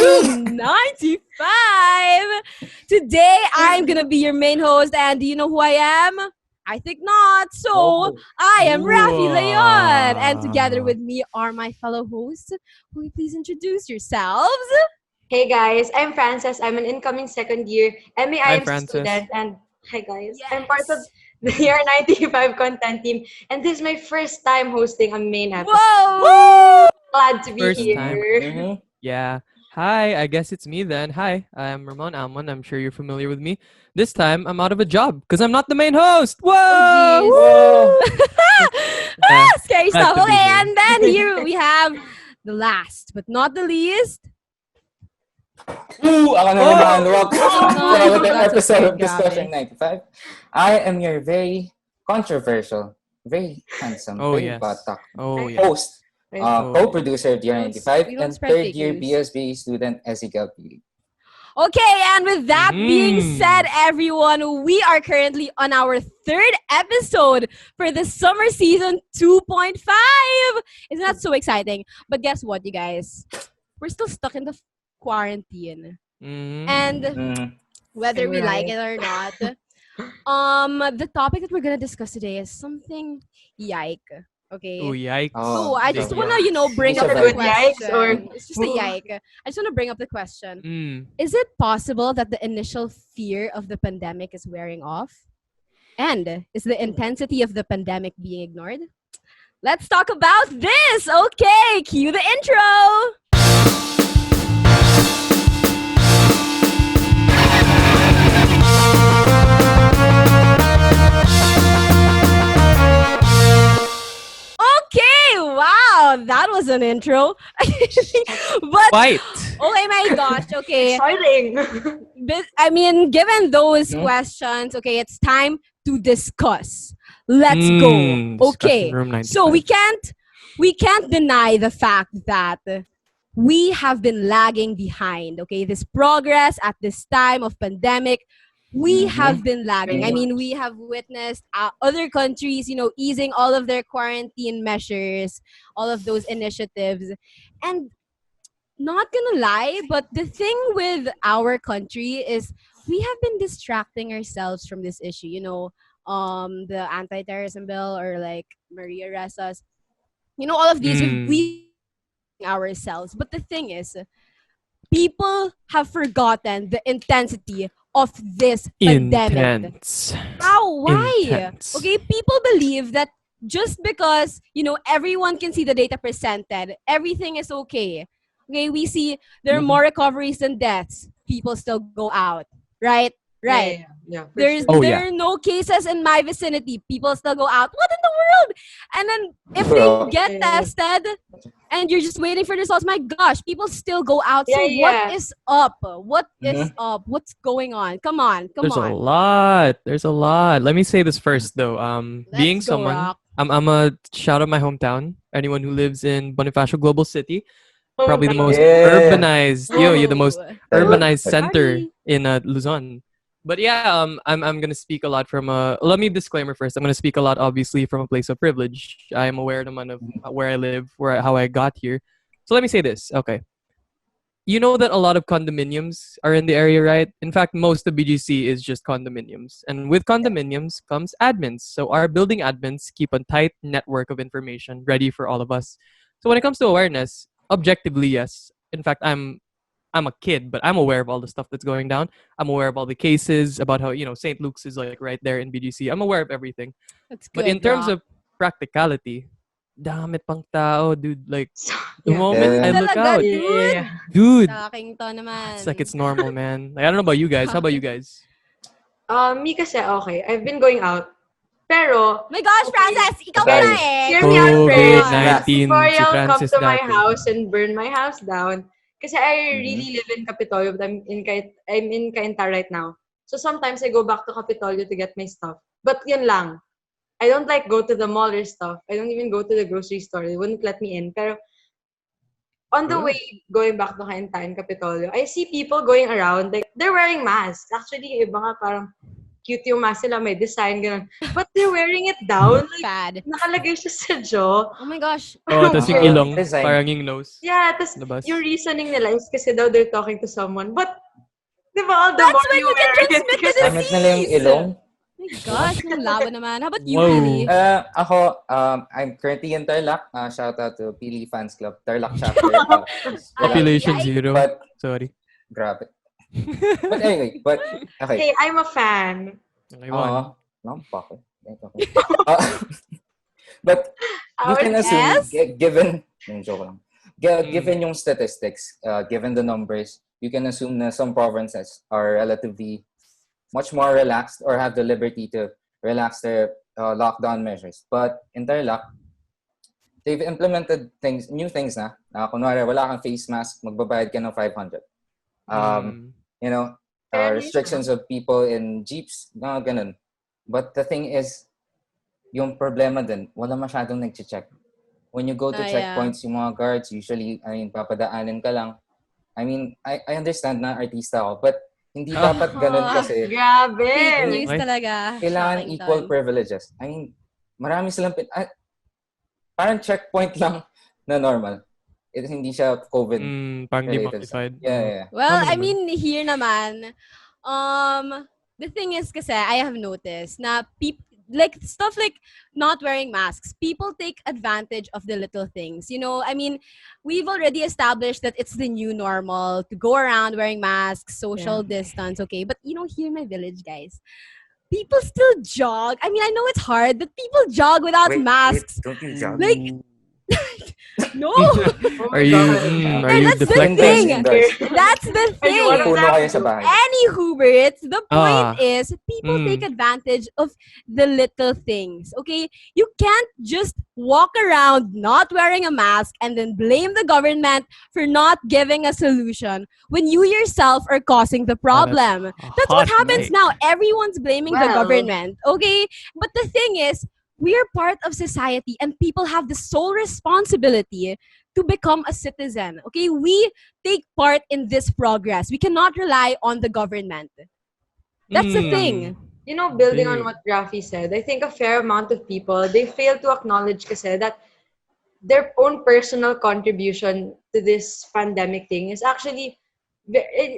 S2.5. Today, I'm gonna be your main host, and do you know who I am? I think not. So, I am Raffie Leon, and together with me are my fellow hosts. Will you please introduce yourselves? Hey guys, I'm Frances. I'm an incoming second year Hi, MAIMC Francis. student, and hi guys, I'm part of Yes. the Year 95 content team, and this is my first time hosting a main episode. Whoa! Glad to be First time. here. Yeah. Hi, I guess it's me then. Hi, I'm Ramon Almon. I'm sure you're familiar with me. This time, I'm out of a job because I'm not the main host. Oh, Whoa! jeez. Yeah, Scary glad stuff. to be Okay, here. and then here we have the last but not the least. Ako na naman. Welcome No, to you another forgot to episode start, of Discussion grabe. 95. I am your very controversial, very handsome, Oh, very yes. batak Oh, yes. host, Oh, co-producer of Year We 95, don't and spread third fake year news. BSB student Pili. Okay, and with that being said, Mhm. everyone, we are currently on our third episode for the summer season 2.5. Isn't that so exciting? But guess what, you guys? We're still stuck in the quarantine. Mhm. And whether we like Right. it or not, the topic that we're gonna discuss today is something yike. Okay. Oh, yikes. So I Big just so wanna, yikes. bring These up are the Good bad. yikes or question. It's just a yike. I just wanna bring up the question. Mm. Is it possible that the initial fear of the pandemic is wearing off? And is the intensity of the pandemic being ignored? Let's talk about this. Okay, cue the intro. Okay, wow, that was an intro. But Fight. oh my gosh, okay. exciting. I mean, given those Mhm. questions, okay, it's time to discuss. Let's go. Discussion Okay. room 95. So we can't deny the fact that we have been lagging behind, okay? This progress at this time of pandemic, we have been lagging. I Very mean, we have witnessed other countries, easing all of their quarantine measures, all of those initiatives. And not gonna lie, but the thing with our country is we have been distracting ourselves from this issue. The anti-terrorism bill or like Maria Ressa's. All of these we've ourselves. But the thing is, people have forgotten the intensity of this pandemic. Intense. How? Why? Intense. Okay, people believe that just because, everyone can see the data presented, everything is okay. Okay, we see there are more recoveries than deaths. People still go out. Right? Right. Yeah, for There's sure. Oh, there yeah. are no cases in my vicinity. People still go out. What in the world? And then if Bro. they get tested and you're just waiting for the results, my gosh, people still go out. So what Yeah. is up? What is up? What's going on? Come on. There's a lot. There's a lot. Let me say this first though. Being Let's go, someone, Rock. I'm a shout out my hometown. Anyone who lives in Bonifacio Global City, probably the most Yeah. urbanized, the most Oh, urbanized center sorry. in Luzon. But yeah, I'm gonna speak a lot from a. Let me disclaimer first. I'm gonna speak a lot, obviously, from a place of privilege. I am aware naman of where I live, how I got here. So let me say this. Okay, you know that a lot of condominiums are in the area, right? In fact, most of BGC is just condominiums. And with condominiums comes admins. So our building admins keep a tight network of information ready for all of us. So when it comes to awareness, objectively, yes. In fact, I'm a kid, but I'm aware of all the stuff that's going down. I'm aware of all the cases about how, St. Luke's is like right there in BGC. I'm aware of everything. That's But in good, terms Rock. of practicality, damit pang tao, dude. Like, the Yeah. moment I look Talaga, out, dude. dude, Sa akin to naman. it's like it's normal, man. Like, I don't know about you guys. How about you guys? Me kasi okay. I've been going out. Pero My gosh, okay. Frances, ikaw Sorry. na eh. Hear me out first. COVID-19 Before si y'all come Francis to my dati. house and burn my house down. Kasi I really live in Capitolio, but I'm in Cainta right now. So sometimes I go back to Capitolio to get my stuff. But yun lang. I don't like go to the mall or stuff. I don't even go to the grocery store. They wouldn't let me in. Pero on the way going back to Cainta and Capitolio, I see people going around like they're wearing masks. Actually, iba nga parang cute yung mask nila, may design, ganun. But they're wearing it down, like, Bad. nakalagay siya sa jaw. Oh my gosh. Oh, tas yung ilong, Design. parang yung nose. Yeah, tas Labas. yung reasoning nila is kasi daw they're talking to someone. But, di ba, all the That's more when you you can wear it. transmit the kasi- Gamit nila yung disease. ilong. Oh my gosh, ang labo naman. How about you, Whoa. Pili? Ako, I'm currently in Tarlac. Shout out to Pili Fans Club. Tarlac chapter. Population Ay, zero. But, Sorry. grabe. But anyway, okay. Hey, I'm a fan. Okay, one. No, fuck it. But you can Our- assume, Yes? given, yung joke lang. Given yung statistics, given the numbers, you can assume na some provinces are relatively much more relaxed or have the liberty to relax their lockdown measures. But in Tarlac, they've implemented new things na. Kunwari, wala kang face mask, magbabayad ka ng 500. You know, restrictions of people in jeeps, mga ganun. But the thing is, yung problema din, wala masyadong nag-check. When you go to Yeah. checkpoints, yung mga guards, usually, papadaanin ka lang. I mean, I understand na artista ako, but hindi dapat ganun kasi Grabe. Fake news Okay. talaga. kailangan Shocking equal ton. privileges. I mean, marami silang parang checkpoint lang na normal. Hindi siya COVID Parang related. democrated. Yeah. Well, Tama I naman. mean, here naman, the thing is kasi I have noticed na like stuff like not wearing masks, people take advantage of the little things. You know, I mean, we've already established that it's the new normal to go around wearing masks, social distance, okay? But you know, here in my village, guys, people still jog. I mean, I know it's hard, but people jog without masks. Don't you jog? Like, no, Oh my Are you God. are you That's the deflecting? thing. Indoors. that's the Ay, thing. wala Puno na. kayo sa bahay. Anywho, Brits, the point Ah. is people take advantage of the little things. Okay, you can't just walk around not wearing a mask and then blame the government for not giving a solution when you yourself are causing the problem. That's what happens now. Everyone's blaming the Well. government. Okay, but the thing is, we are part of society and people have the sole responsibility to become a citizen. Okay, we take part in this progress. We cannot rely on the government. That's the thing. You know, building on Okay. what Raffie said, I think a fair amount of people, they fail to acknowledge kasi that their own personal contribution to this pandemic thing is actually,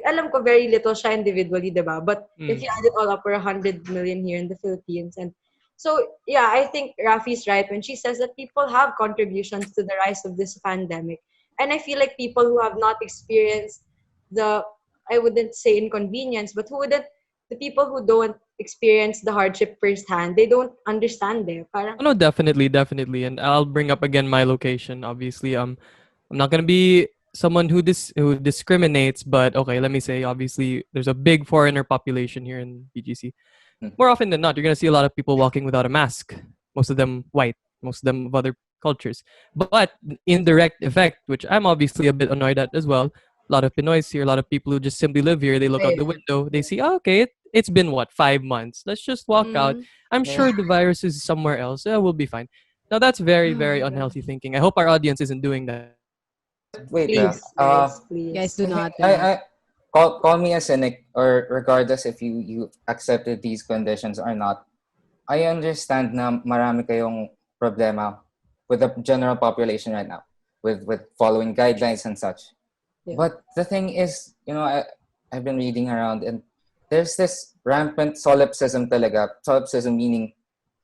alam ko very little siya individually, diba? But if you add it all up, we're 100 million here in the Philippines. And so, yeah, I think Raffie's right when she says that people have contributions to the rise of this pandemic. And I feel like people who have not experienced I wouldn't say inconvenience, but the people who don't experience the hardship firsthand, they don't understand it. Parang, No, definitely. And I'll bring up again my location. Obviously, I'm not gonna be someone who discriminates, but okay, let me say, obviously, there's a big foreigner population here in BGC. More often than not, you're gonna see a lot of people walking without a mask. Most of them white, most of them of other cultures. But indirect effect, which I'm obviously a bit annoyed at as well. A lot of Pinoys here, a lot of people who just simply live here. They look out the window, they see, oh, okay, it's been what, 5 months. Let's just walk out. I'm sure the virus is somewhere else. Yeah, we'll be fine. Now that's very, very unhealthy thinking. I hope our audience isn't doing that. Wait, please, guys, please. Guys, do not. I call me a cynic, or regardless if you accepted these conditions or not. I understand na marami kayong problema with the general population right now, with following guidelines and such. Yeah. But the thing is, you know, I've been reading around and there's this rampant solipsism talaga. Solipsism meaning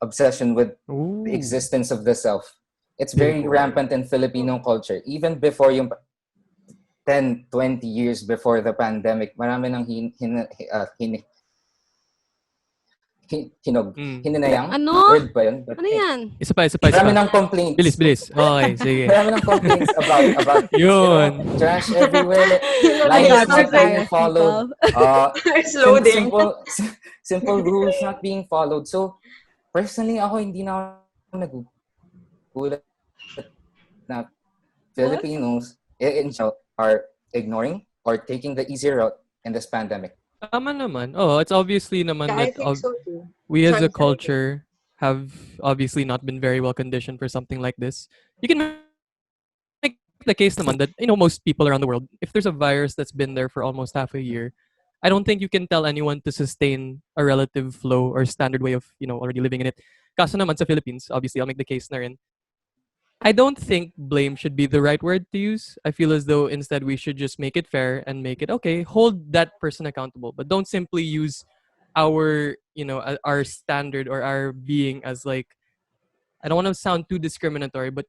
obsession with the existence of the self. It's very rampant in Filipino culture. Even before yung 10, 20 years before the pandemic, marami nang hininayang. Ano? Word ba yun? But, Ano yan? Isa pa. marami nang complaints. Bilis. Okay, sige. Marami nang complaints about Yun. trash everywhere. my Lines God, not being sorry, followed. It's loading. Simple rules not being followed. So, personally, ako hindi na ako nagugulat na Filipinos in general are ignoring or taking the easy route in this pandemic. Tama naman. Oh, it's obviously naman Yeah, I that think so too. we as Sorry, a culture have obviously not been very well conditioned for something like this. You can make the case naman that, you know, most people around the world, if there's a virus that's been there for almost half a year, I don't think you can tell anyone to sustain a relative flow or standard way of, already living in it. Kaso naman sa Philippines, obviously, I'll make the case na rin. I don't think blame should be the right word to use. I feel as though instead we should just make it fair and make it okay, hold that person accountable, but don't simply use our standard or our being as like, I don't want to sound too discriminatory, but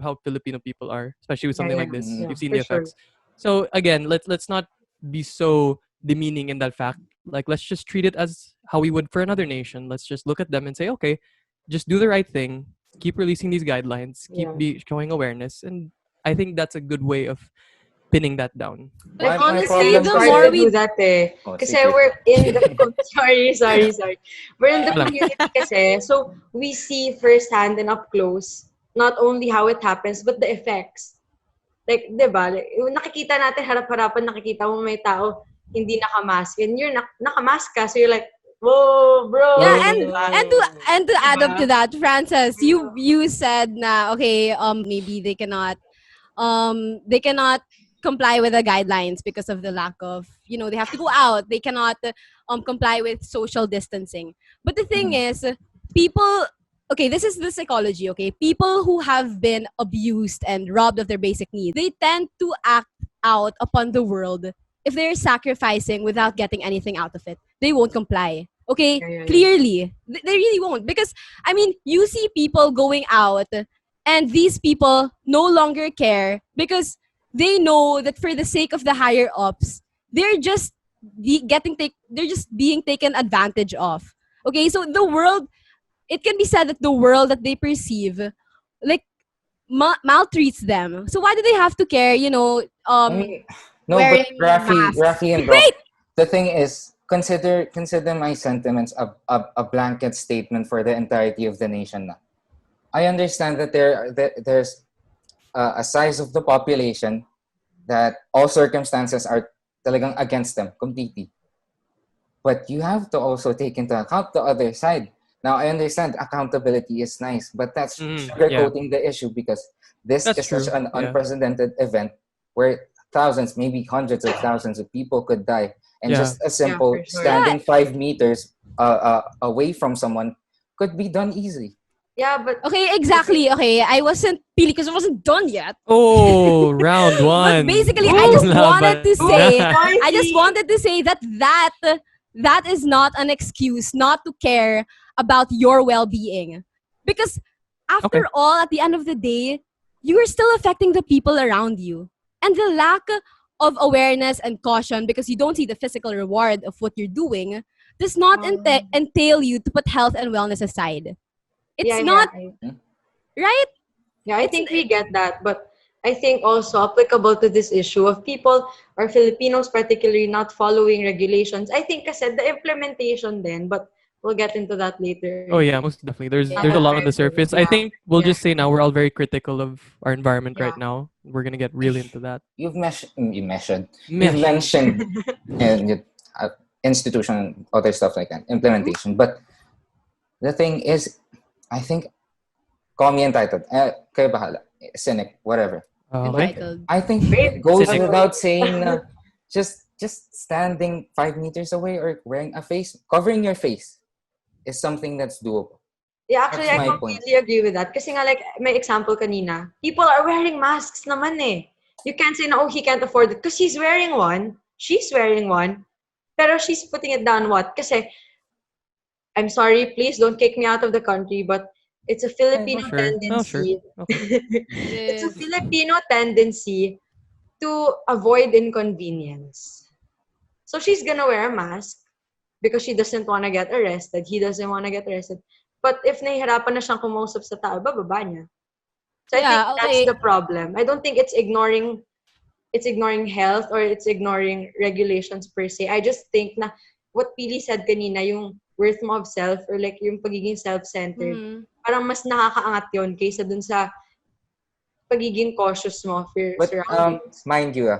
how Filipino people are, especially with Yeah, something yeah, like this. Mm. yeah, You've seen for the sure. effects. So again, let's not be so demeaning in that fact. Like, let's just treat it as how we would for another nation. Let's just look at them and say, okay, just do the right thing. Keep releasing these guidelines. Keep Yeah. showing awareness, and I think that's a good way of pinning that down. Like My honestly, Honestly, problem it's the hard kasi, more to do we that eh. oh, Kasi sige. we're in the sorry. We're in the Wala lang. community kasi. So we see firsthand and up close not only how it happens but the effects. Like, 'di ba? Like, yung nakikita natin harap-harapan, nakikita mo may tao hindi nakamask and you're nakamask ka, so you're like, "Whoa, Yeah, bro." Oh. 'Di ba? and to 'Di add up ba? to that, Frances, you said na okay, maybe they cannot comply with the guidelines because of the lack of, they have to go out, they cannot comply with social distancing. But the thing Mm. is, people, okay, this is the psychology, okay, people who have been abused and robbed of their basic needs, they tend to act out upon the world. If they're sacrificing without getting anything out of it, they won't comply. Okay, Yeah. clearly they really won't, because I mean, you see people going out and these people no longer care because they know that for the sake of the higher ups, they're just they're just being taken advantage of. Okay, so the world, it can be said that the world that they perceive, like, maltreats them. So why do they have to care? I mean, no, but Wearing masks. Raffie and Rob, Wait. the thing is, consider my sentiments a blanket statement for the entirety of the nation. Na. I understand that there's a size of the population that all circumstances are talagang against them completely. But you have to also take into account the other side. Now, I understand accountability is nice, but that's Yeah, sugarcoating the issue because this that's is such true. an Yeah, unprecedented event where thousands, maybe hundreds of thousands of people could die. And yeah. just a Yeah, for simple sure. Yeah. standing 5 meters away from someone could be done easily. Yeah, but Okay, exactly. Okay, I wasn't Pili because I wasn't done yet. Oh, round But one. basically, I Ooh, just wanted Laban to say, na. I just noisy. wanted to say that is not an excuse not to care about your well-being. Because Okay. after all, at the end of the day, you are still affecting the people around you. And the lack of awareness and caution because you don't see the physical reward of what you're doing does not Um, entail you to put health and wellness aside. It's yeah. not right. Yeah, I It's think we get that, but I think also applicable to this issue of people or Filipinos particularly not following regulations. I think I said the implementation then, but we'll get into that later. Oh yeah, most definitely. There's Not there's that a lot on far the away. surface. I Yeah, think we'll yeah, just say now we're all very critical of our environment yeah. right now. We're gonna get really into that. You've Mesh. mentioned and institution, other stuff like that, implementation. But the thing is, I think, call me entitled, kayo bahala, cynic, whatever. But Okay. entitled. I think Great. it goes Cynic. without saying na just standing 5 meters away or wearing a face, covering your face is something that's doable. Yeah, actually, That's I my point. completely agree with that. Kasi nga, like, my example kanina, people are wearing masks naman eh. You can't say na, oh, he can't afford it. Because he's wearing one. She's wearing one. Pero she's putting it down what? Kasi, I'm sorry, please don't kick me out of the country, but it's a Oh Filipino sure. Oh sure. tendency. Okay. It's a Yes. Filipino tendency to avoid inconvenience. So she's gonna wear a mask because she doesn't want to get arrested. He doesn't want to get arrested. But if nahihirapan na siyang kumausap sa tao, bababa niya. So I think Yeah, that's okay. the problem. I don't think it's ignoring health or it's ignoring regulations per se. I just think na what Pili said kanina, yung worth mo of self or like yung pagiging self-centered, Mhm. parang mas nakakaangat yun kaysa dun sa pagiging cautious mo of your But surroundings. mind you,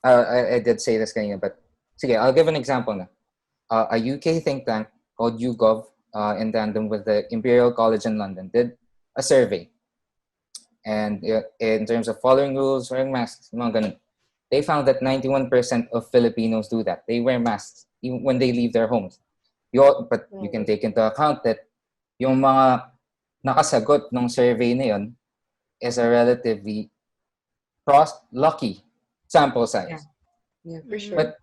I did say this kanina, but sige, I'll give an example na. A UK think tank called YouGov, in tandem with the Imperial College in London, did a survey. And in terms of following rules, wearing masks, mga ganun. they found that 91% of Filipinos do that. They wear masks even when they leave their homes. But you can take into account that yung mga nakasagot ng survey na yun is a relatively lucky sample size. Yeah, for sure. But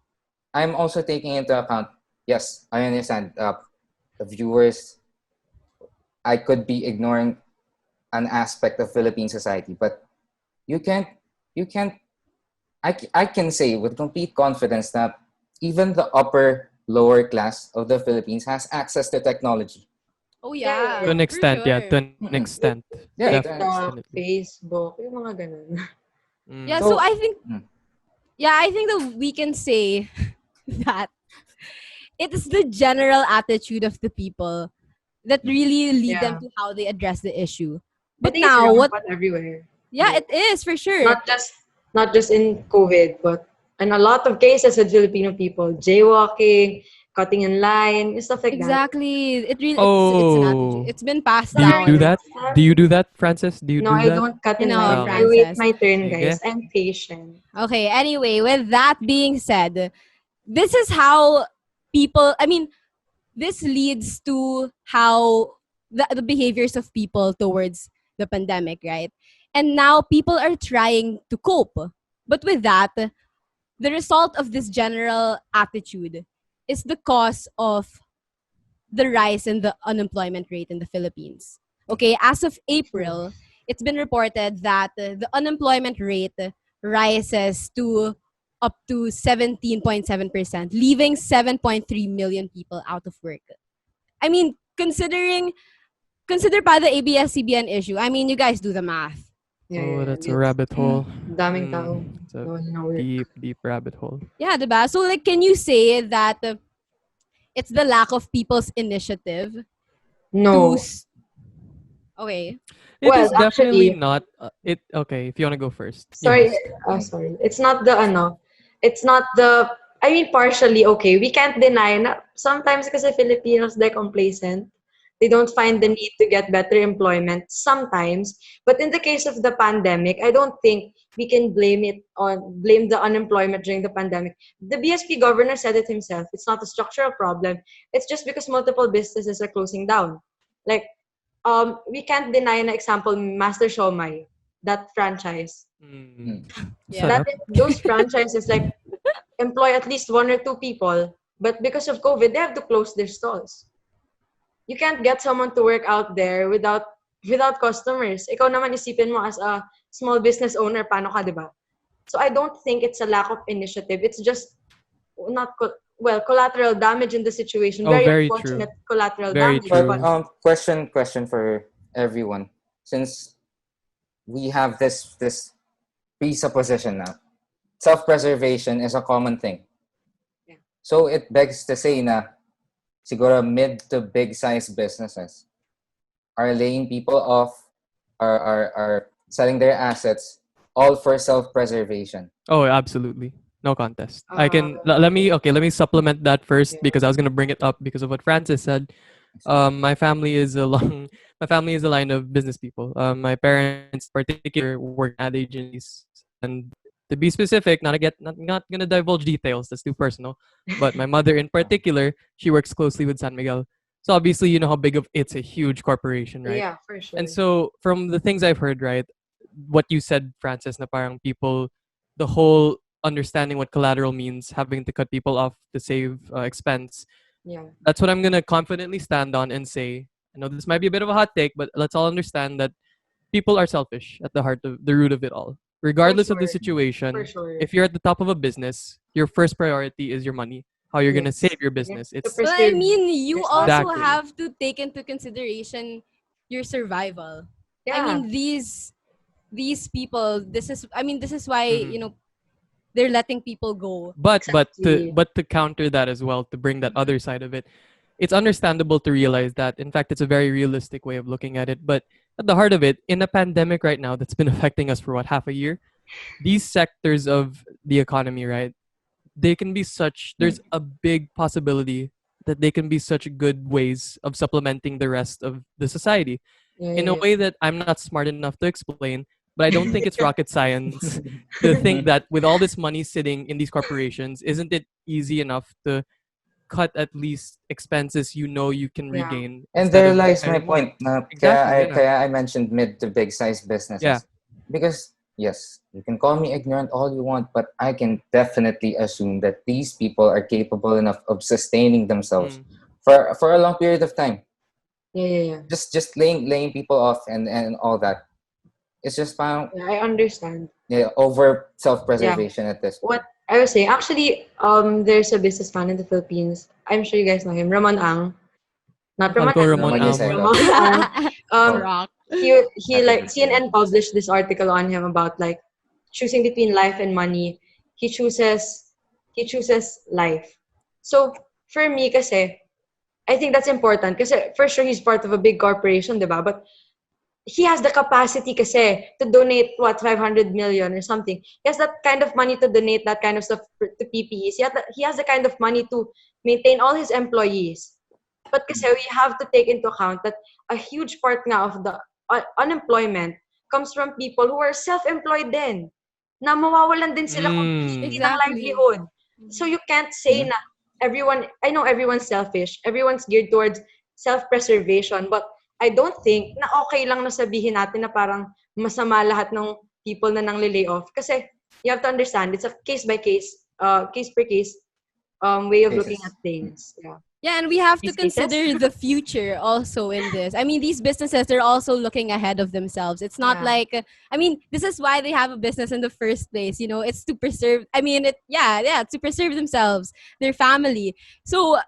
I'm also taking into account, yes, I understand the viewers, I could be ignoring an aspect of Philippine society, but you can't, I can say with complete confidence that even the lower class of the Philippines has access to technology. Oh Yeah, yeah, To an yeah. for extent, yeah. sure. To an Mm-mm. extent. Yeah, TikTok, Definitely. Facebook, yung mga ganun. Yeah, Mm. so So, I think that we can say that it is the general attitude of the people that really lead them Yeah. to how they address the issue. I But think it's now, what? rampant everywhere. Yeah, Like, it is for sure. not just in COVID, but in a lot of cases with Filipino people, jaywalking, cutting in line, stuff like that. Exactly. It's an attitude. Oh. It's been passed Do you Sorry, do down. that? what's that? Do you do that, Francis? Do you No, do I that? don't cut in No, line. Oh, I okay. wait Francis. my turn, Sige. guys. I'm patient. Okay, anyway, with that being said, this is how people, I mean, this leads to how the behaviors of people towards the pandemic, right? And now people are trying to cope. But with that, the result of this general attitude is the cause of the rise in the unemployment rate in the Philippines. Okay, as of True. April, it's been reported that the unemployment rate rises to up to 17.7%, leaving 7.3 million people out of work. I mean, consider pa the ABS-CBN issue. I mean, you guys do the math. Yeah, Oh, yeah, that's a yeah. rabbit hole. Daming tao. It's a No, no work. deep, deep rabbit hole. Yeah, diba? So like, can you say that it's the lack of people's initiative to No. okay. It Well, is definitely actually, not. It okay. If you wanna go first, you sorry. must. Sorry. It's not the ano. It's not the. I mean, partially okay. We can't deny na sometimes kasi Filipinos they're complacent. They don't find the need to get better employment sometimes. But in the case of the pandemic, I don't think we can blame the unemployment during the pandemic. The BSP governor said it himself. It's not a structural problem. It's just because multiple businesses are closing down. Like we can't deny an example, Master Shomai, that franchise. Mm. Yeah. That Sarap. those franchises like employ at least one or two people, but because of COVID, they have to close their stalls. You can't get someone to work out there without customers. Ikaw naman isipin mo as a small business owner, paano ka, di ba? So I don't think it's a lack of initiative. It's just collateral damage in the situation. Oh, Very very true. unfortunate collateral Very damage. but true. But question for everyone. Since we have this presupposition now, self-preservation is a common thing. Yeah. So it begs to say na siguro mid to big size businesses are laying people off, are selling their assets all for self-preservation. Oh, absolutely. No contest. I can let me supplement that first because I was gonna bring it up because of what Francis said. My family is a long my family is a line of business people. My parents in particular work ad agencies, and to be specific, not gonna divulge details. That's too personal. But my mother in particular, she works closely with San Miguel. So obviously, you know how big of it's a huge corporation, right? yeah, for sure. And so from the things I've heard, right, what you said, Francis, na parang people, the whole understanding what collateral means, having to cut people off to save expense. Yeah. That's what I'm gonna confidently stand on and say. I know this might be a bit of a hot take, but let's all understand that people are selfish at the heart of the root of it all. For Regardless of the sure. For situation, sure. if you're at the top of a business, your first priority is your money. How you're gonna Yes. save your You have business. to It's Well, I preserve mean, your you status. also exactly. have to take into consideration your survival. I Yeah. mean, these people, this is why, Mhm. they're letting people go. Exactly. But to counter that as well, to bring that other side of it, it's understandable to realize that in fact it's a very realistic way of looking at it. But at the heart of it, in a pandemic right now that's been affecting us for what, half a year, these sectors of the economy, right? They can be such there's a big possibility that they can be such good ways of supplementing the rest of the society Yeah, in yeah, a yeah. way that I'm not smart enough to explain. but I don't think it's rocket science to think that with all this money sitting in these corporations, isn't it easy enough to cut at least expenses you can Yeah. regain And instead there of lies my hiring more? point. Na Exactly, yeah. kaya I mentioned mid to big size Yeah. businesses. Because, yes, you can call me ignorant all you want, but I can definitely assume that these people are capable enough of sustaining themselves Mm. for a long period of time. Yeah. Just laying people off and all that. It's just found Yeah, I understand. over Yeah. self-preservation at this What point. I was saying, actually, there's a businessman in the Philippines. I'm sure you guys know him, Ramon Ang. Not Ramon Uncle Ang, Ramon Ramon Amo. Ramon Yeseko. Ang. Um, Oh, Rock. he happy like birthday. CNN published this article on him about like choosing between life and money. He chooses life. So for me, kasi I think that's important. Kasi for sure he's part of a big corporation, diba? But he has the capacity kasi to donate what 500 million or something. He has that kind of money to donate that kind of stuff to PPEs. He has the kind of money to maintain all his employees. But kasi we have to take into account that a huge part nga of the unemployment comes from people who are self-employed din. Na mawawalan din sila completely Mm. ng Exactly. livelihood. So you can't say Mhm. na I know everyone's selfish. Everyone's geared towards self-preservation. But I don't think na okay lang na sabihin natin na parang masama lahat ng people na nang lay off. Kasi you have to understand, it's a case by case, case per case way of looking at Cases. things. Yeah. Yeah, and we have to These cases? consider the future also in this. I mean, these businesses, they're also looking ahead of themselves. It's not Yeah. like, I mean, this is why they have a business in the first place. You know, it's to preserve, I mean, to preserve themselves, their family. So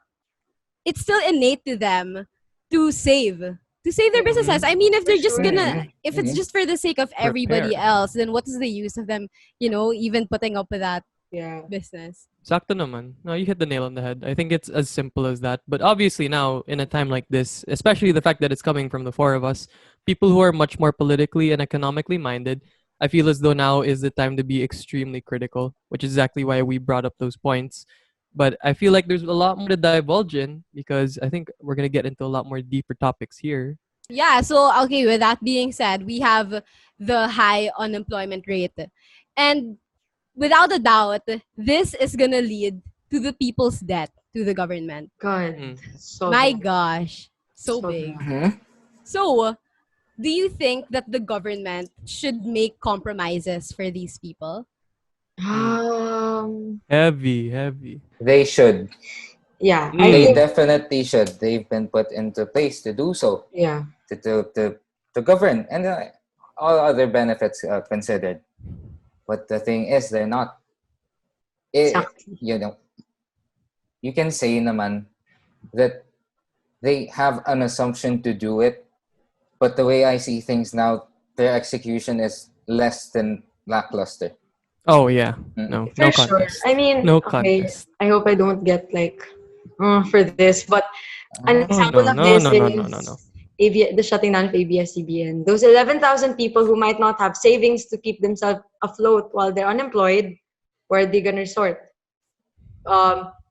it's still innate to them to save their Yeah. businesses. I Mm. mean, if For they're just sure. gonna, Mhm. if it's Mhm. just for the sake of everybody Prepare. else, then what is the use of them, even putting up with that Yeah. business? Sakto naman. No, you hit the nail on the head. I think it's as simple as that. But obviously now, in a time like this, especially the fact that it's coming from the four of us, people who are much more politically and economically minded, I feel as though now is the time to be extremely critical, which is exactly why we brought up those points. But I feel like there's a lot more to divulge in because I think we're gonna get into a lot more deeper topics here. Yeah, so okay, with that being said, we have the high unemployment rate. And without a doubt, this is gonna lead to the people's debt to the government. God. Mm. My Sobra. gosh, so Sobra. big. Mhm. So, do you think that the government should make compromises for these people? Mm. Um, Heavy, heavy. They should. yeah, I They Mm. think, definitely should. They've been put into place to do so, yeah, to to govern, and all other benefits considered. But the thing is, they're not. It, exactly. you know, you can say naman that they have an assumption to do it, but the way I see things now, their execution is less than lackluster. Oh yeah. Mm-mm. No, For no sure. contest. I mean, No okay, contest. I hope I don't get like for this, but an Oh example no, of no, this no, no, no, no, no. is the shutting down of ABS-CBN. Those 11,000 people who might not have savings to keep themselves afloat while they're unemployed, where are they gonna resort?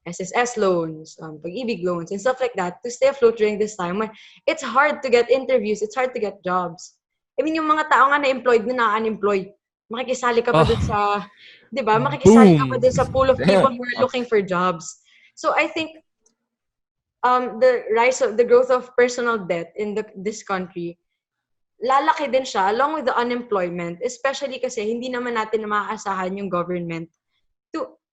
SSS loans, pag-ibig loans, and stuff like that to stay afloat during this time when it's hard to get interviews, it's hard to get jobs. I mean, yung mga tao nga na-employed na unemployed makikisali ka pa dun Oh, sa, di ba? Makikisali ka pa boom. dun sa pool of people who are looking for jobs. So I think the growth of personal debt in this country, lalaki din siya along with the unemployment, especially kasi hindi naman natin maaasahan yung government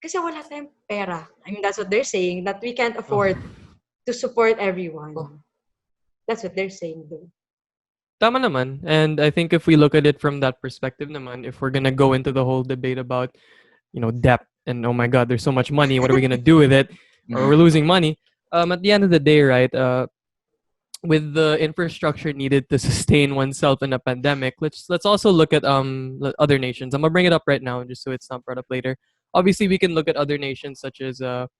kasi wala tayong pera. I mean, that's what they're saying, that we can't Oh. afford to support everyone. Oh. That's what they're saying, though. Tama naman. And I think if we look at it from that perspective naman, if we're gonna go into the whole debate about, debt and oh my god, there's so much money, what are we gonna do with it? Or we're losing money. At the end of the day, right, with the infrastructure needed to sustain oneself in a pandemic, let's also look at other nations. I'm gonna bring it up right now just so it's not brought up later. Obviously we can look at other nations such as I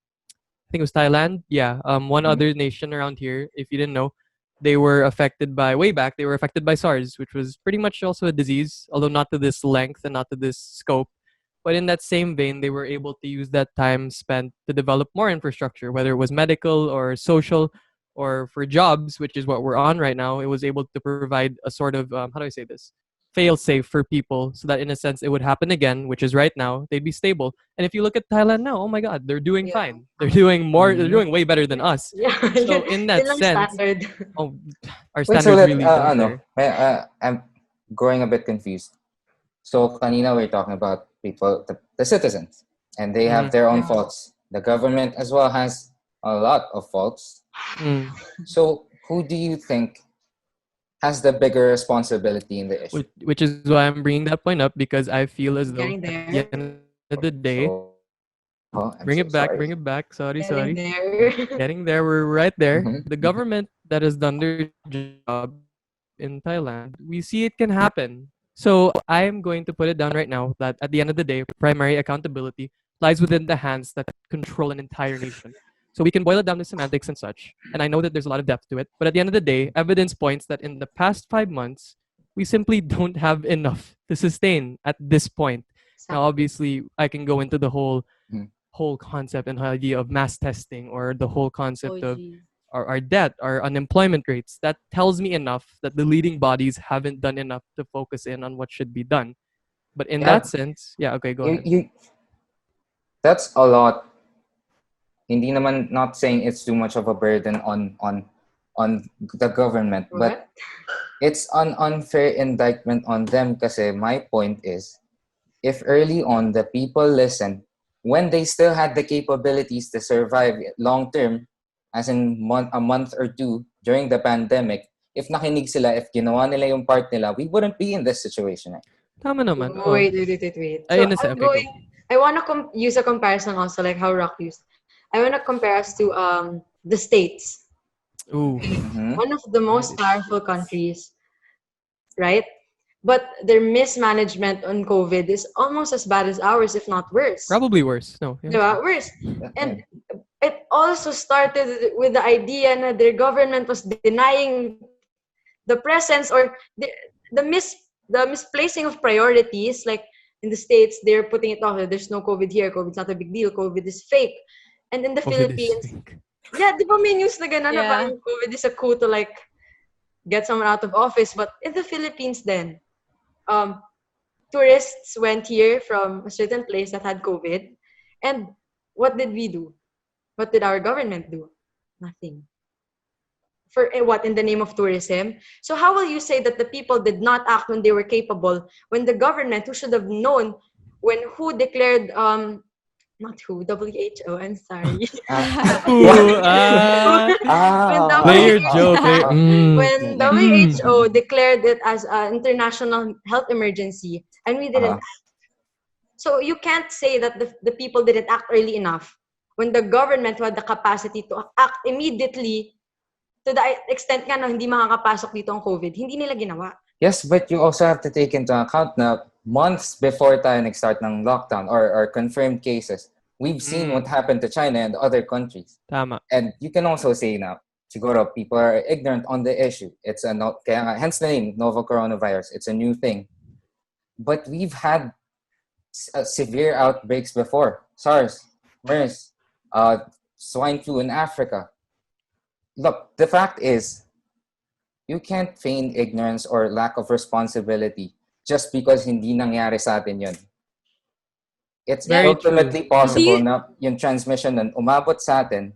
think it was Thailand. Yeah. One Mhm. other nation around here, if you didn't know, they were affected by way back. They were affected by SARS, which was pretty much also a disease, although not to this length and not to this scope. But in that same vein, they were able to use that time spent to develop more infrastructure, whether it was medical or social or for jobs, which is what we're on right now. It was able to provide a sort of how do I say this? fail safe for people so that in a sense it would happen again, which is right now, they'd be stable. And if you look at Thailand now, oh my god, they're doing Yeah. fine. They're doing more, they're Mhm. doing way better than us. Yeah. So in Yun that lang sense, standard. oh, our Wait, so standards let really don't ano, there. I'm growing a bit confused. So kanina we're talking about people, the citizens, and they have Mm, their own Yeah. faults. The government as well has a lot of faults. mm. So who do you think has the bigger responsibility in the issue? Which is why I'm bringing that point up because I feel as though Getting at the there. end of the day, So, I'm so sorry. bring it back. Sorry, Getting sorry. there. Getting there, we're right there. Mhm. The government that has done their job in Thailand, we see it can happen. So I am going to put it down right now that at the end of the day, primary accountability lies within the hands that control an entire nation. So we can boil it down to semantics and such. And I know that there's a lot of depth to it. But at the end of the day, evidence points that in the past 5 months, we simply don't have enough to sustain at this point. Now, obviously, I can go into the Mhm. whole concept and idea of mass testing or the whole Oh, concept of geez. our debt, our unemployment rates. That tells me enough that the leading bodies haven't done enough to focus in on what should be done. But in that Yeah, sense, yeah, okay, go you, ahead. you that's a lot. Hindi naman not saying it's too much of a burden on the government, but What? it's an unfair indictment on them kasi my point is if early on the people listened when they still had the capabilities to survive long term as in a month or two during the pandemic, if nakinig sila, if ginawa nila yung part nila, we wouldn't be in this situation. Tama naman. Oh, Oh, wait. ay, So okay, go. I want to use a comparison also, like how Rock used. I want to compare us to the States. Ooh, Mm-hmm. One of the most powerful countries, right? But their mismanagement on COVID is almost as bad as ours, if not worse. probably worse. No, yeah. Diba? Worse. Yeah. And it also started with the idea that their government was denying the presence or the mis the misplacing of priorities. Like in the States, they're putting it off. There's no COVID here. COVID's not a big deal. COVID is fake. And in the COVID is Philippines, fake. yeah, di ba may news na gano'n na Yeah. parang COVID is a coup to like get someone out of office. But in the Philippines then, um, tourists went here from a certain place that had COVID. And what did we do? What did our government do? Nothing. For what, in the name of tourism? So how will you say that the people did not act when they were capable, when the government, who should have known, when who declared not who, WHO, I'm sorry. Ooh, When play your WHO joke. Play, when mm. WHO declared it as an international health emergency and we didn't. So you can't say that the people didn't act early enough when the government had the capacity to act immediately to the extent nga na hindi makakapasok dito ang COVID, hindi nila ginawa. Yes, but you also have to take into account na months before tayo nag-start ng lockdown or confirmed cases, we've seen what happened to China and other countries. Tama. And you can also say na siguro people are ignorant on the issue. It's kaya nga, hence the name, novel coronavirus. It's a new thing. But we've had severe outbreaks before. SARS, MERS, swine flu in Africa. Look, the fact is, you can't feign ignorance or lack of responsibility just because hindi nangyari sa atin yun. It's Very ultimately true. possible na yung transmission nun umabot sa atin,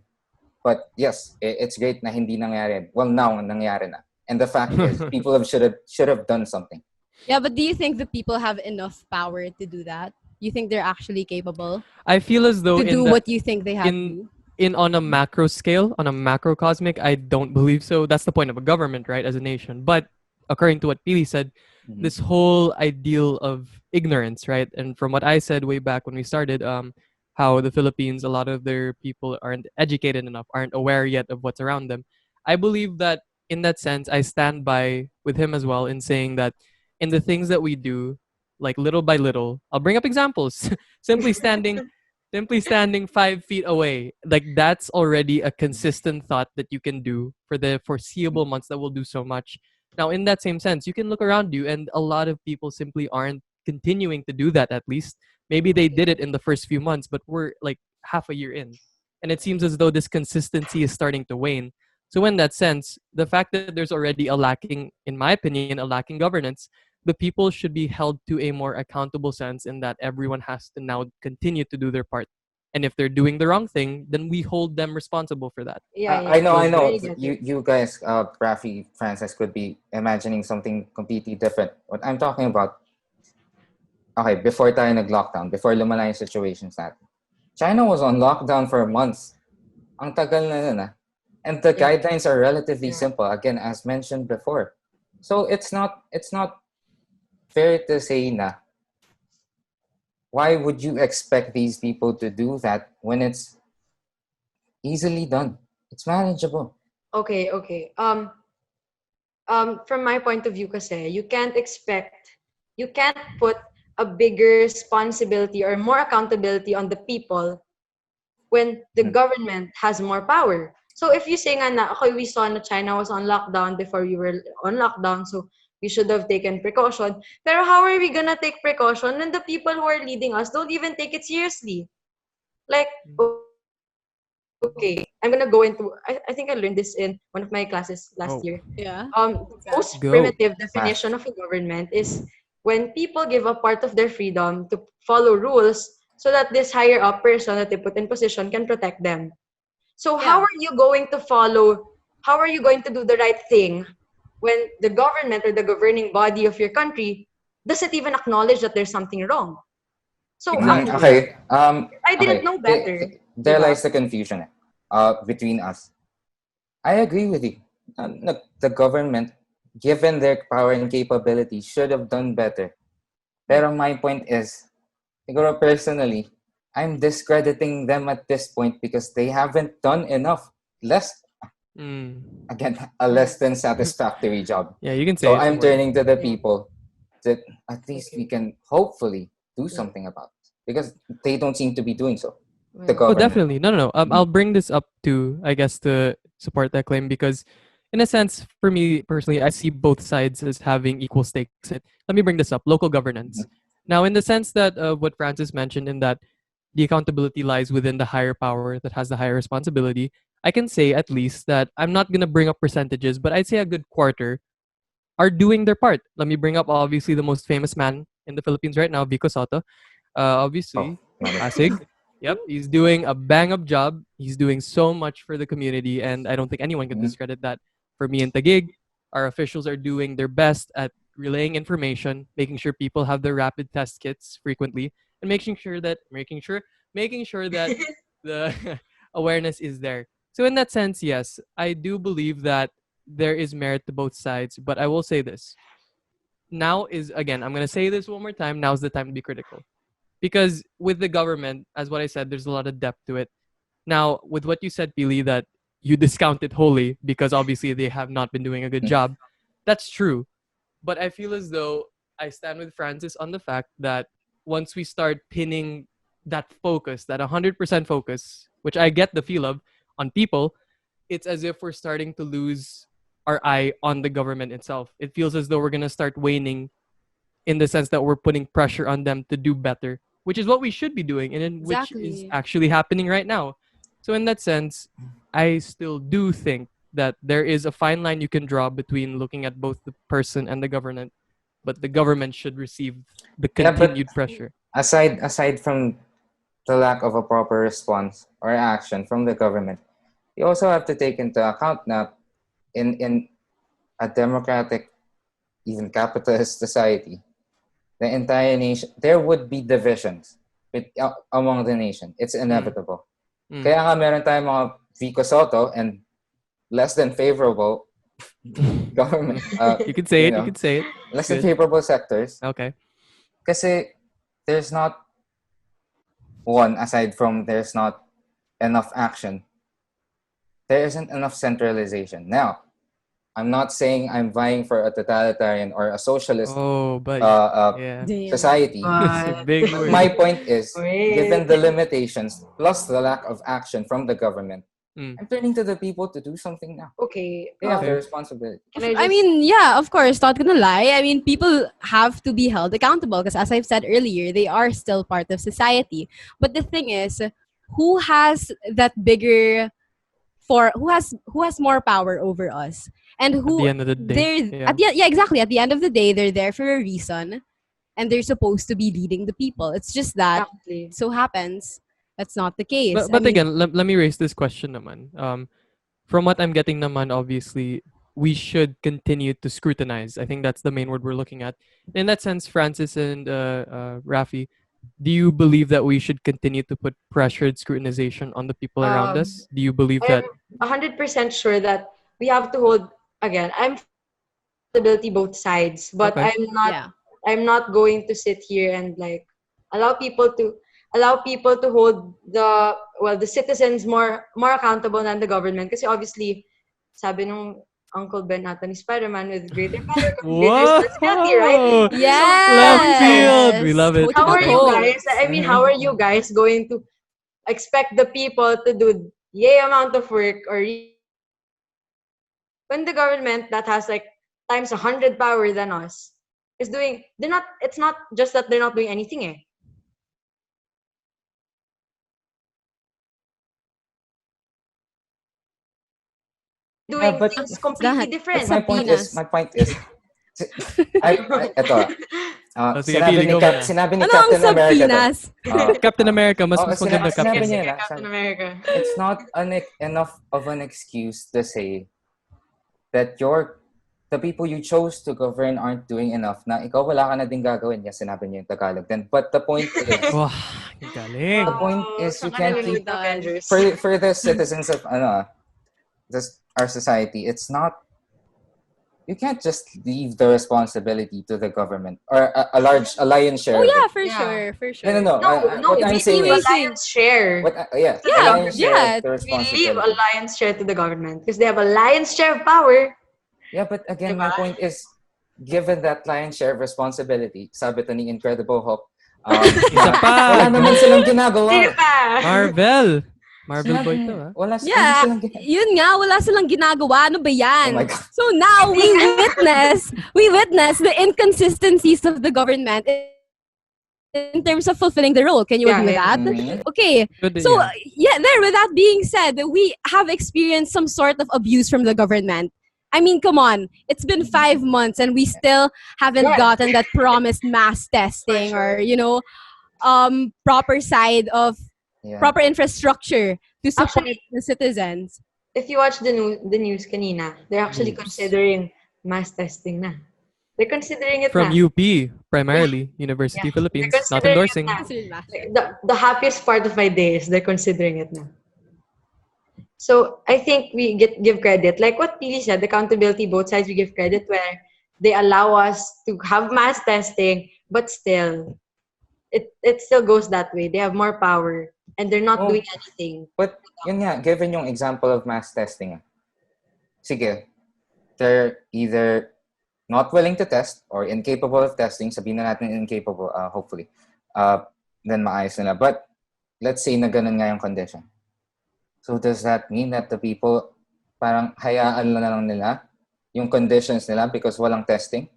but yes, it's great na hindi nangyari. Well, now nangyari na. And the fact is, people should have done something. Yeah, but do you think the people have enough power to do that? You think they're actually capable I feel as though to do what you think they have to in do? in on a macro scale, on a macrocosmic, I don't believe so. That's the point of a government, right, as a nation. But according to what Pili said, this whole ideal of ignorance, right? And from what I said way back when we started, how the Philippines, a lot of their people aren't educated enough, aren't aware yet of what's around them. I believe that in that sense, I stand by with him as well in saying that in the things that we do, like little by little, I'll bring up examples. simply standing Simply standing 5 feet away, like that's already a consistent thought that you can do for the foreseeable months that will do so much. Now, in that same sense, you can look around you, and a lot of people simply aren't continuing to do that. At least maybe they did it in the first few months, but we're like half a year in, and it seems as though this consistency is starting to wane. So, in that sense, the fact that there's already a lacking, in my opinion, a lacking governance the people should be held to a more accountable sense in that everyone has to now continue to do their part. And if they're doing the wrong thing, then we hold them responsible for that. Yeah, I yeah. know, I Those know. I get it. You guys, Raffie, Francis, could be imagining something completely different. What I'm talking about, okay, before tayo nag-lockdown, before lumala yung situations natin, China was on lockdown for months. Ang tagal na nun, ah. And the Yeah. guidelines are relatively Yeah. simple, again, as mentioned before. So it's not fair to say na why would you expect these people to do that when it's easily done? It's manageable. Okay, okay. From my point of view, kasi you can't put a bigger responsibility or more accountability on the people when the Mm. government has more power. So if you say nga na, okay, we saw na China was on lockdown before we were on lockdown, so we should have taken precaution. Pero how are we gonna take precaution when the people who are leading us don't even take it seriously? Like, okay, I'm gonna go into, I think I learned this in one of my classes last year. Oh, The Yeah. most primitive go. definition of a Math. government is when people give up part of their freedom to follow rules so that this higher up person that they put in position can protect them. So Yeah. how are you going to do the right thing when the government or the governing body of your country doesn't even acknowledge that there's something wrong? So Exactly. Exactly. Okay. I didn't Okay. know better, There diba? lies the confusion. Between us. I agree with you. Look, the government, given their power and capability, should have done better. Pero my point is, siguro personally, I'm discrediting them at this point because they haven't done enough. Less, Mm. again, a less than satisfactory job. Yeah, you can So say it. Don't I'm worry. turning to the Yeah. people that at least we Okay. can hopefully do Yeah. something about it because they don't seem to be doing so. The Well, Oh, government. definitely. No, no, no. I'll bring this up to, I guess, to support that claim because, in a sense, for me personally, I see both sides as having equal stakes in it. Let me bring this up: local governance. Now, in the sense that what Francis mentioned, in that the accountability lies within the higher power that has the higher responsibility, I can say at least that I'm not gonna bring up percentages, but I'd say a good quarter are doing their part. Let me bring up obviously the most famous man in the Philippines right now, Vico Soto. Oh, Obviously, not Pasig. Yep, he's doing a bang up job. He's doing so much for the community, and I don't think anyone can Mhm. discredit that. For me in Taguig, our officials are doing their best at relaying information, making sure people have their rapid test kits frequently, and making sure that the awareness is there. So in that sense, yes, I do believe that there is merit to both sides, but I will say this. Now is again, I'm going to say this one more time, now's the time to be critical because with the government, as what I said, there's a lot of depth to it. Now, with what you said, Pili, that you discount it wholly because obviously they have not been doing a good job. That's true. But I feel as though I stand with Francis on the fact that once we start pinning that focus, that 100% focus, which I get the feel of on people, it's as if we're starting to lose our eye on the government itself. It feels as though we're going to start waning in the sense that we're putting pressure on them to do better, which is what we should be doing and in which is Exactly. actually happening right now. So in that sense, I still do think that there is a fine line you can draw between looking at both the person and the government, but the government should receive the Yeah, but continued pressure. aside from the lack of a proper response or action from the government, you also have to take into account that in a democratic, even capitalist society, the entire nation, there would be divisions among the nation. It's Mm, inevitable. mm. Kaya nga meron tayong mga Vico Soto and less than favorable government, You could say you it. You know, could say it. It's less than good. favorable sectors. Okay. Kasi there's not one, aside from there's not enough action, there isn't enough centralization. Now, I'm not saying I'm vying for a totalitarian or a socialist Oh, but yeah, Damn. society. it's a but big But word. my point is, wait. given the limitations plus the lack of action from the government, Mm, I'm turning to the people to do something now. Okay. They have the okay. responsibility. Can I I just mean, yeah, of course, not gonna lie. I mean, people have to be held accountable because, as I've said earlier, they are still part of society. But the thing is, who has that bigger who has more power over us? and At the who end of the day, they're yeah. yeah, exactly, at the end of the day they're there for a reason, and they're supposed to be leading the people. It's just that Exactly. so happens that's not the case. But I but mean, again, let me raise this question naman. From what I'm getting naman, obviously, we should continue to scrutinize. I think that's the main word we're looking at. In that sense, Francis and Rafi, do you believe that we should continue to put pressured scrutinization on the people around Um, us? Do you believe I'm that? 100% sure that we have to hold, again, I'm accountability both sides, but Okay. yeah. I'm not going to sit here and like allow people to hold the citizens more accountable than the government, kasi obviously sabi nung Uncle Ben ata ni Spider-Man, with greater power comes greater responsibility, right? Whoa! So Left so field. We Yes, love it. quote to how the are you Okay. quote. guys? I mean, how are you guys going to expect the people to do yay amount of work or when the government that has like times 100 power than us is doing, they're not, it's not just that they're not doing anything, eh. Yeah, Doing but things What's completely that? but It's different. Sabinas. my point is si- eto, Oh, sige, Pili, go muna. sinabi ni Ano ang Captain America to. Sabinas? Captain America, mas maganda Sige, Sinabi Captain. niya sige, na, Captain America. it's not enough of an excuse to say that the people you chose to govern aren't doing enough, na ikaw wala ka na din gagawin. Yes, sinabi niya yung Tagalog. Then, but the point is, Wow, galing. you Saan ka can't keep, nanonood ng Avengers? for the citizens of our society, it's not, you can't just leave the responsibility to the government or a lion's share Oh of yeah, it. for Yeah. sure, for No, no, sure. no. No, What we I'm It's saying leave a is, erasing. lion's share yeah, to a the Yeah, lion's government. share of yeah. the We leave a responsibility. lion's share to the government because they have a lion's share of power. Yeah, but again, Diba? my point is, given that lion's share of responsibility, sabi to ni Incredible Hulk, Isa na pa, wala naman go. silang Sino ginagawa. pa? Marvel. Marvel boy Sinabi to, niya, ah. wala Yeah, silang ginagawa. yun nga, wala silang ginagawa. Ano ba Oh my yan? God. So now we witness the inconsistencies of the government in terms of fulfilling the role. Can you Yeah, agree with yeah. that? Mhm. Okay. Good, So yeah. yeah, there. With that being said, we have experienced some sort of abuse from the government. I mean, come on. It's been 5 months and we still haven't Yeah, gotten that promised mass for testing or sure. proper side of Yeah. proper infrastructure to support Actually, the citizens. if you watch the news kanina, they're actually News. considering mass testing na. They're considering it From na. UP, Yeah, primarily. yeah. University They're Philippines. Not considering it endorsing. na. Considered mass Like, testing. the happiest part of my day is they're considering it na. So I think we give credit. Like what Pili said, accountability, both sides we give credit where they allow us to have mass testing, but still, it still goes that way. They have more power and they're not doing Oh, anything. but yun nga, given yung example of mass testing, sige, they're either not willing to test or incapable of testing, sabihin na natin incapable, hopefully, then maayos nila. But let's say na ganun nga yung condition. So does that mean that the people parang hayaan na lang nila yung conditions nila because walang testing?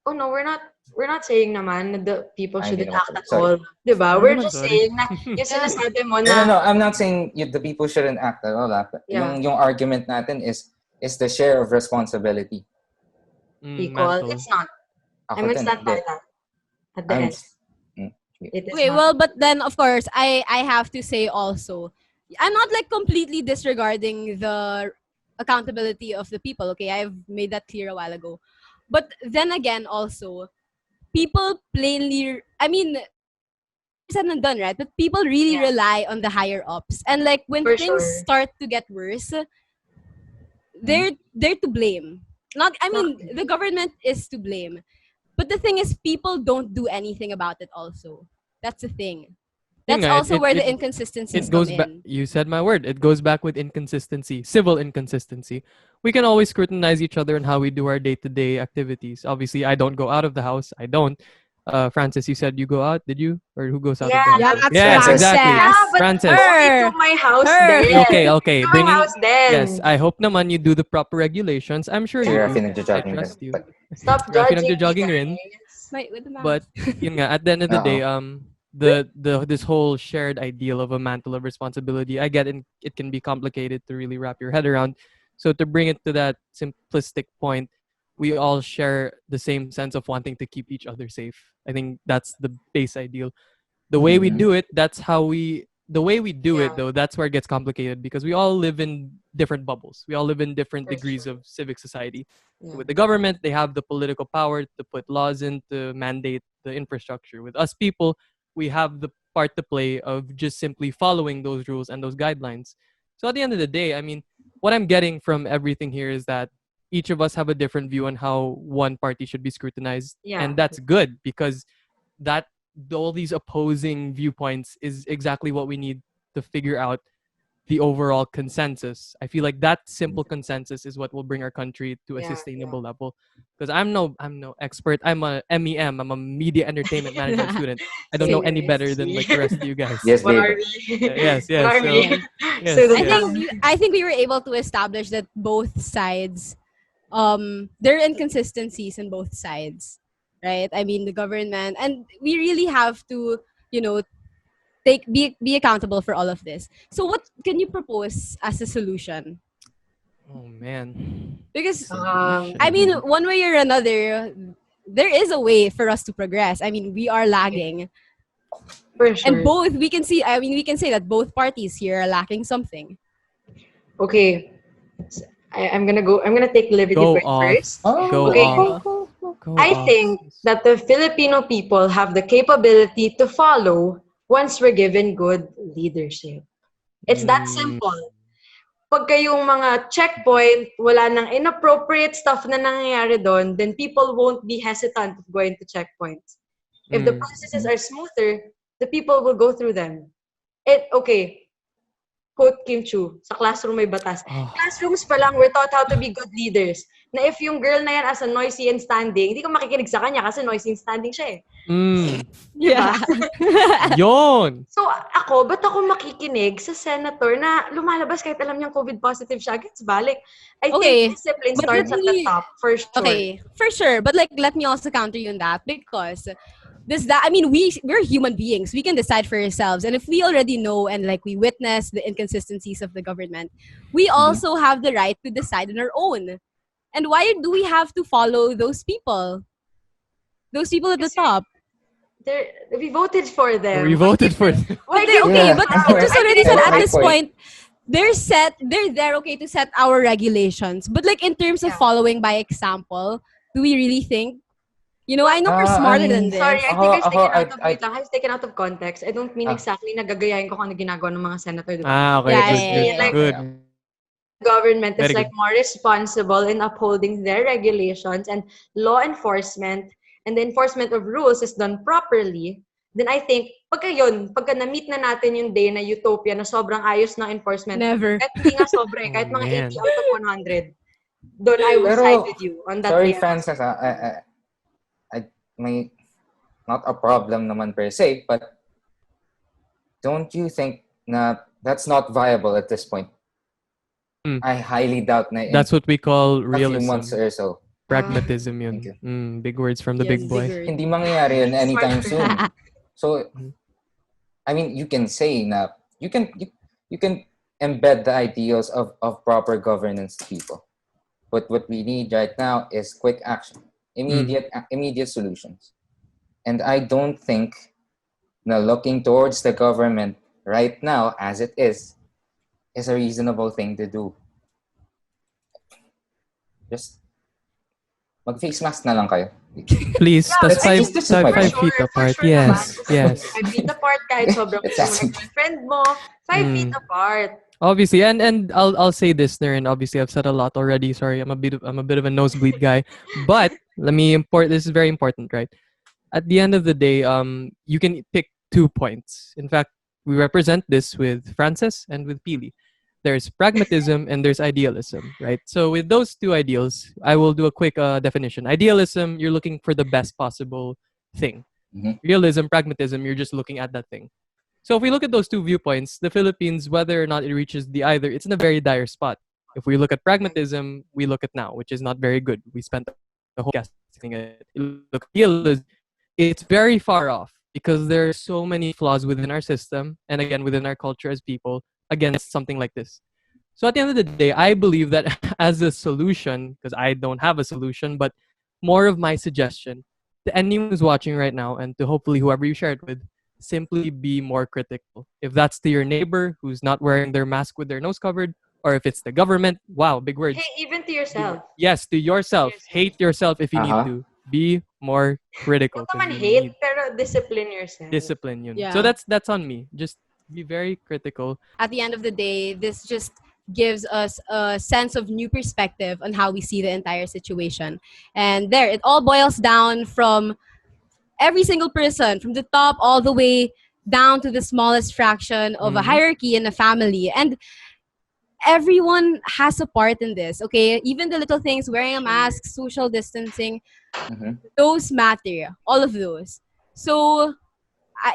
Oh no, we're not saying naman na the people Ay, hindi shouldn't naman act pala. at Sorry. all. Diba? Ano We're naman, just sorry. saying na yung sinasabi mo No, na, I'm not saying the people shouldn't act at all. yeah, Yung argument natin is the share of responsibility. equal. Mental. It's not. I'm Ako gonna din, stand by hindi. that. At the I'm, end, mm, it is Okay, not. well, but then of course, I have to say also, I'm not like completely disregarding the accountability of the people. Okay, I've made that clear a while ago. But then again, also, people plainly, I mean, said and done, right? But people really Yeah, rely on the higher ups, and like when for things sure. start to get worse, mm, they're to blame. Not, I mean, Exactly. the government is to blame. But the thing is, people don't do anything about it. Also, that's the thing. Yun That's nga, also where the it inconsistencies come goes back. in. You said my word. It goes back with inconsistency, civil inconsistency. We can always scrutinize each other and how we do our day-to-day activities. Obviously, I don't go out of the house. I don't. Francis, you said you go out. Did you? Or who goes out of Yeah, the house? Yeah, that's Yes, Francis. exactly. yeah, but Francis. only to her. my house Her. then. Okay, okay. To my Bringing. house then. Yes, I hope naman you do the proper regulations. I'm sure si you Raffie do. I nagja-jogging din. trust you. But, Stop Raffie judging me, nagja-jogging rin. guys. With the But mask. yun nga, at the end of the day, uh-oh. the this whole shared ideal of a mantle of responsibility, I get it can be complicated to really wrap your head around. So to bring it to that simplistic point, we all share the same sense of wanting to keep each other safe. I think that's the base ideal. The way we Mhm. do it, the way we do it Yeah, though, that's where it gets complicated because we all live in different bubbles. We all live in different for degrees sure. of civic society. Yeah. With the government, they have the political power to put laws in to mandate the infrastructure. With us people, we have the part to play of just simply following those rules and those guidelines. So at the end of the day, I mean, what I'm getting from everything here is that each of us have a different view on how one party should be scrutinized, Yeah. and that's good because that all these opposing viewpoints is exactly what we need to figure out the overall consensus. I feel like that simple consensus is what will bring our country to a Yeah. Yeah. sustainable level. Because I'm no expert. I'm a MEM. I'm a media entertainment management student. I don't know See, any better than see. like the rest of you guys. Yes, What babe. are we? Yes, What yes. are So Yeah. we? yes, I Student yes. think body. I think we were able to establish that both sides, there are inconsistencies in both sides, right? I mean, the government, and we really have to, you know, be accountable for all of this. So, what can you propose as a solution? Oh man. Because I Solution. mean, Mhm. one way or another, there is a way for us to progress. I mean, we are lagging, For and sure. both we can see. I mean, we can say that both parties here are lacking something. Okay. S- I'm gonna go. I'm gonna take liberty Go point off. first. Oh, Go go, Okay. off. go, go, go. Go I off, think sis. that the Filipino people have the capability to follow once we're given good leadership. It's that Mm, simple. Pag kayong mga checkpoint, wala nang inappropriate stuff na nangyayari doon, then people won't be hesitant of going to checkpoints. If the mm. processes are smoother, the people will go through them. Okay, quote Kim Chu, sa classroom may batas. Oh, Classrooms pa lang, we're taught how to be good leaders. Na if yung girl na yan as a noisy and standing, hindi ko makikinig sa kanya kasi noisy and standing siya eh. mm. Diba? Yeah. Yon. So ako, ba't ako makikinig sa senator na lumalabas kahit alam niyang COVID positive siya, gets balik. I think Okay, discipline but let starts at the me. top, for sure. Okay, for sure. But like, let me also counter you on that because does that? I mean, we're human beings. We can decide for ourselves, and if we already know and like we witness the inconsistencies of the government, we Mhm. also have the right to decide on our own. And why do we have to follow those people? Those people at the Kasi top. we voted for We them. voted for But Why they're give okay. them Yeah. But power? just I already didn't said know. at My this point. point, they're set. They're there. Okay, to set our regulations. But like in terms of Yeah. following by example, do we really think? You know, I Well, know we're smarter than sorry, this. I think I was taken out of, I, wait lang, I was taken out of context. I don't mean ah, exactly na gagayahin ko kung ano ginagawa ng mga senator, di ba? Okay, Yeah, I good, just yeah, good, mean yeah, like, yeah. okay. good. the government is Very like good. more responsible in upholding their regulations and law enforcement, and the enforcement of rules is done properly, then I think, pagka na-meet na natin yung day na utopia na sobrang ayos ng enforcement, Never. kahit hindi nga sobra eh, Oh kahit mga 80 man. out of 100, doon I will side Pero, with you on that sorry day. Francis, I may not a problem naman per se, but don't you think na that's not viable at this point? Mm. I highly doubt na in That's what we call a few months realism. or so. Pragmatism Thank yun. you. Big words from the Yes, big big boy. word. Hindi mangyayari yun Smart anytime person. soon. So, Mhm. I mean, you can say na, you can embed the ideals of proper governance to people. But what we need right now is quick action, immediate solutions. And I don't think na looking towards the government right now as it is a reasonable thing to do. Just mag-face mask na lang kayo. Please, Yeah, tas That's I mean, five, just five, my for five point. feet sure, apart. naman. Yes, yes. 5 feet apart, kahit sobrang It's close as mo ng boyfriend mo, 5 feet Mm. apart. Obviously, and I'll say this, Nern. Obviously, I've said a lot already. Sorry, I'm a bit of a nosebleed guy. But let me import. This is very important, right? At the end of the day, you can pick 2 points. In fact, we represent this with Francis and with Pili. There's pragmatism and there's idealism, right? So with those two ideals, I will do a quick definition. Idealism, you're looking for the best possible thing. Mhm. Realism, pragmatism, you're just looking at that thing. So if we look at those two viewpoints, the Philippines, whether or not it reaches the either, it's in a very dire spot. If we look at pragmatism, we look at now, which is not very good. We spent the whole casting it. You look at idealism, it's very far off because there are so many flaws within our system and again within our culture as people against something like this. So at the end of the day, I believe that as a solution, because I don't have a solution, but more of my suggestion to anyone who's watching right now and to hopefully whoever you share it with, simply be more critical. If that's to your neighbor who's not wearing their mask with their nose covered, or if it's the government, wow, big Hey, words. even to yourself. Yes, to yourself. Hate yourself if you need Uh-huh. to. Be more critical Huwag because naman you hate, need pero discipline yourself. discipline. Yun. So Yeah. that's on me. Just be very critical. At the end of the day, this just gives us a sense of new perspective on how we see the entire situation. And there, it all boils down from every single person, from the top all the way down to the smallest fraction of a Mhm. hierarchy in a family. And everyone has a part in this, okay? Even the little things, wearing a mask, social distancing, Mhm. those matter. All of those. So,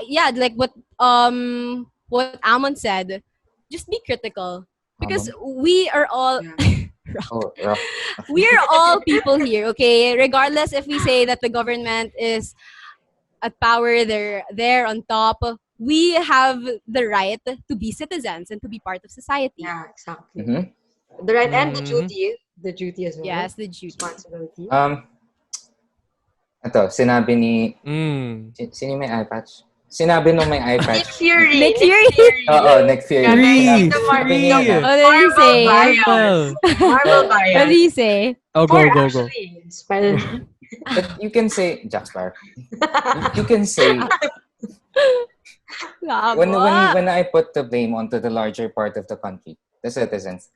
yeah, like what Amon said, just be critical because we are all Yeah. Oh, rough. we're all people here, okay? Regardless if we say that the government is at power, they're there on top, we have the right to be citizens and to be part of society. Yeah, exactly. Mhm. The right and Mhm. the duty as well. Yes, the duty. Responsibility. Ito, sinabi ni Mm. sino may eye patch? Sinabi nung may eye Nick patch. Fury. Nick Nick Fury. Fury. Oo, Nick Fury. Yeah, guys, Free, the Sinabi free. niya na, What did he Marvel say? bias. Marvel What did bias. he say? Oh, Four go. actually. Spell. but you can say, Jack Sparrow, you can say, when I put the blame onto the larger part of the country, the citizens,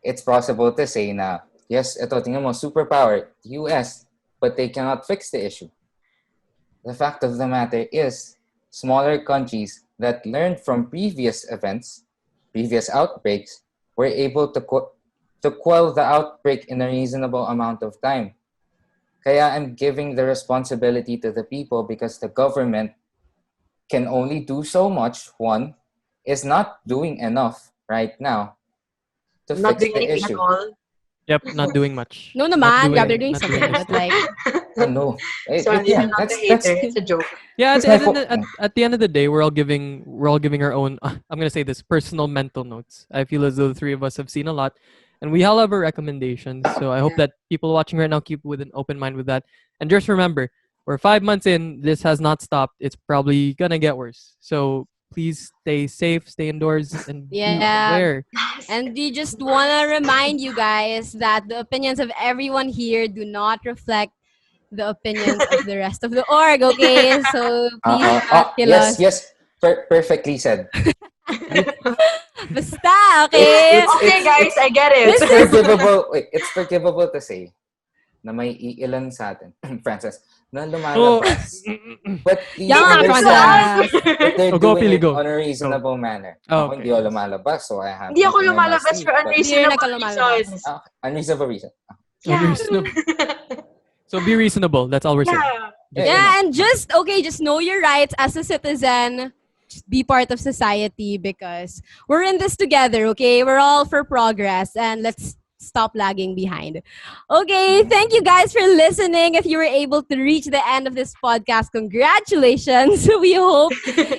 it's possible to say na, yes, ito, tingnan mo, superpower, US, but they cannot fix the issue. The fact of the matter is, smaller countries that learned from previous events, previous outbreaks, were able to quell the outbreak in a reasonable amount of time. Kaya I'm giving the responsibility to the people because the government can only do so much. One, is not doing enough right now to Not fix doing the anything at issue. all. Yep, not doing much. No Not naman, grab, they're doing doing not doing something, much. but like, No. Sorry, But yeah, I'm not the that's hater. It's a joke. Yeah, That's my point. at the end of the day, we're all giving our own. I'm gonna say this personal mental notes. I feel as though the three of us have seen a lot, and we all have our recommendations. So I hope Yeah. that people watching right now keep with an open mind with that. And just remember, we're 5 months in. This has not stopped. It's probably gonna get worse. So please stay safe, stay indoors, and be yeah. aware. And we just want to remind you guys that the opinions of everyone here do not reflect the opinions of the rest of the org, okay? So please do not kill yes, us. yes. Perfectly said. Basta, okay? Okay, guys, I get it. It's forgivable. Wait, it's forgivable to say na may iilan sa atin, Francis, na Oh, lumalabas. But Yeah, they're Francis. but they're Oh, go, doing Pili, it go. on a reasonable manner. Oh, Ako okay, hindi ako yes. lumalabas, so I have Hindi ako nothing on my lumalabas sleeve, for but- Hindi rin unreasonable ako lumalabas. reasons. Unreasonable reason. Yeah. Unreasonable. So be reasonable. That's all we're saying. Yeah. Yeah, and just know your rights as a citizen. Just be part of society because we're in this together, okay? We're all for progress and let's stop lagging behind. Okay, thank you guys for listening. If you were able to reach the end of this podcast, congratulations. We hope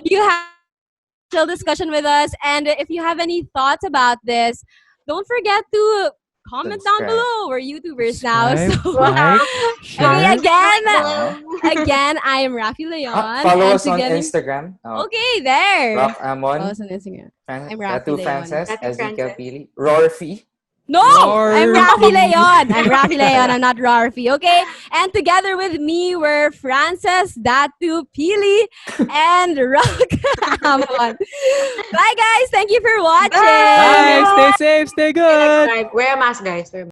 you had a chill discussion with us. And if you have any thoughts about this, don't forget to comment down Subscribe. below. We're YouTubers now. Subscribe, So like, okay, share. again, I am Raffie Leon. Follow and us on together- Instagram. Okay, there. Rock Follow Amon. us on Instagram. I'm Tattoo Raffie Leon. Frances. Tattoo Ezekiel Frances. Pili. Rorfi. No, I'm Raffie Rarfi. Leon. I'm Raffie Leon. I'm not Rarfi. Okay, and together with me were Frances, Datu, Pili, and Rock Amon. Bye, guys. Thank you for watching. Bye. Stay safe. Stay good. Wear a mask, guys. Wear a mask.